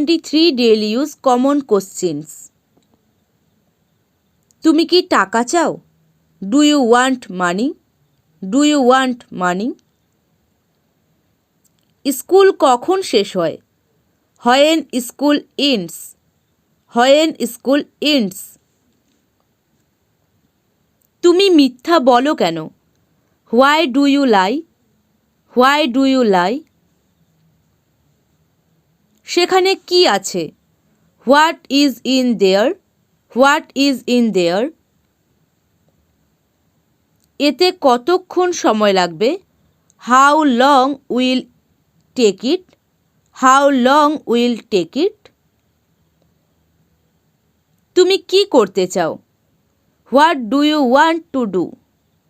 23 daily use common questions. তুমি কি টাকা চাও? Do you want money? Do you want money? School কখন শেষ হয়? When school ends. When school ends. তুমি মিথ্যা বলো কেন? Why do you lie? Why do you lie? সেখানে কি আছে? What is in there? What is in there? এতে কতক্ষণ সময় লাগবে? How long will take it? How long will take it? তুমি কি করতে চাও? What do you want to do?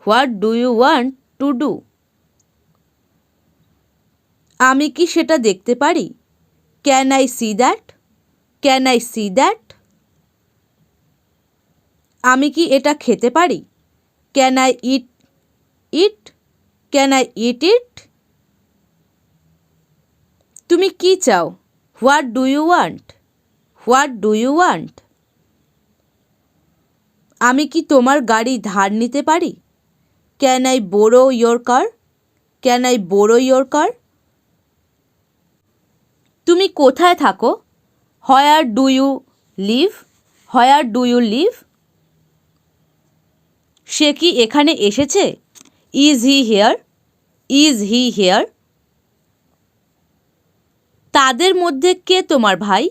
What do you want to do? আমি কি সেটা দেখতে পারি? Can I see that? Can I see that? আমি কি এটা খেতে পারি? Can I eat it? Can I eat it? তুমি কি চাও? What do you want? What do you want? আমি কি তোমার গাড়ি ধার নিতে পারি? Can I borrow your car? Can I borrow your car? তুমি কোথায় থাকো? Where do you live? Where do you live? সে কি এখানে এসেছে? Is he here? Is he here? তাদের মধ্যে কে তোমার ভাই?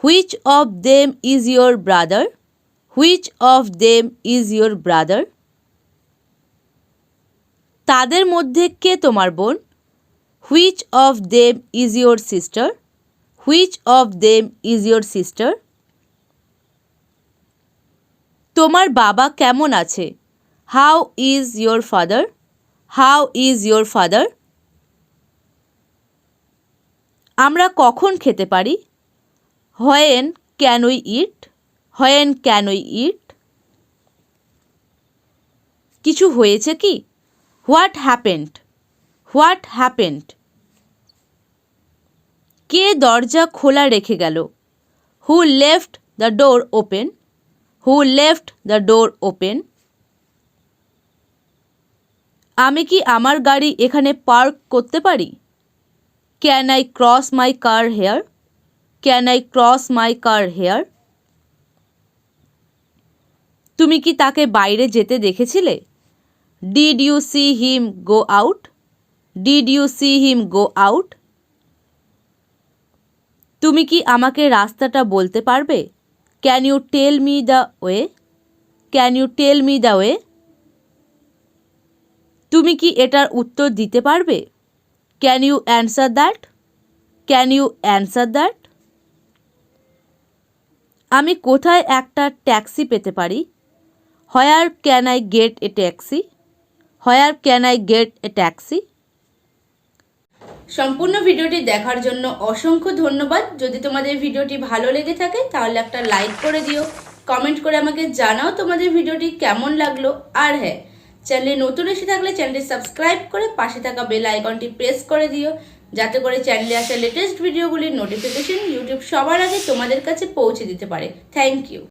Which of them is your brother? Which of them is your brother? তাদের মধ্যে কে তোমার বোন? Which of them is your sister? Which of them is your sister? তোমার বাবা কেমন আছে? How is your father? How is your father? আমরা কখন খেতে পারি? When can we eat? When can we eat? কিছু হয়েছে কি? What happened? What happened? কে দরজা খোলা রেখে গেল? Who left the door open? Who left the door open? আমি কি আমার গাড়ি এখানে পার্ক করতে পারি? Can I cross my car here? Can I cross my car here? তুমি কি তাকে বাইরে যেতে দেখেছিলে? Did you see him go out? Did you see him go out? তুমি কি আমাকে রাস্তাটা বলতে পারবে? Can you tell me the way? Can you tell me the way? তুমি কি এটার উত্তর দিতে পারবে? Can you answer that? Can you answer that? আমি কোথায় একটা ট্যাক্সি পেতে পারি? Where can I get a taxi? Where can I get a taxi? সম্পূর্ণ ভিডিওটি দেখার জন্য অসংখ্য ধন্যবাদ। যদি তোমাদের ভিডিওটি ভালো লেগে থাকে তাহলে একটা লাইক করে দিও, কমেন্ট করে আমাকে জানাও তোমাদের ভিডিওটি কেমন লাগলো। আর হ্যাঁ, চ্যানেলে নতুন এসে থাকলে চ্যানেলটি সাবস্ক্রাইব করে পাশে থাকা বেল আইকনটি প্রেস করে দিও, যাতে করে চ্যানেলে আসা লেটেস্ট ভিডিওগুলির নোটিফিকেশন ইউটিউব সবার আগে তোমাদের কাছে পৌঁছে দিতে পারে। Thank you.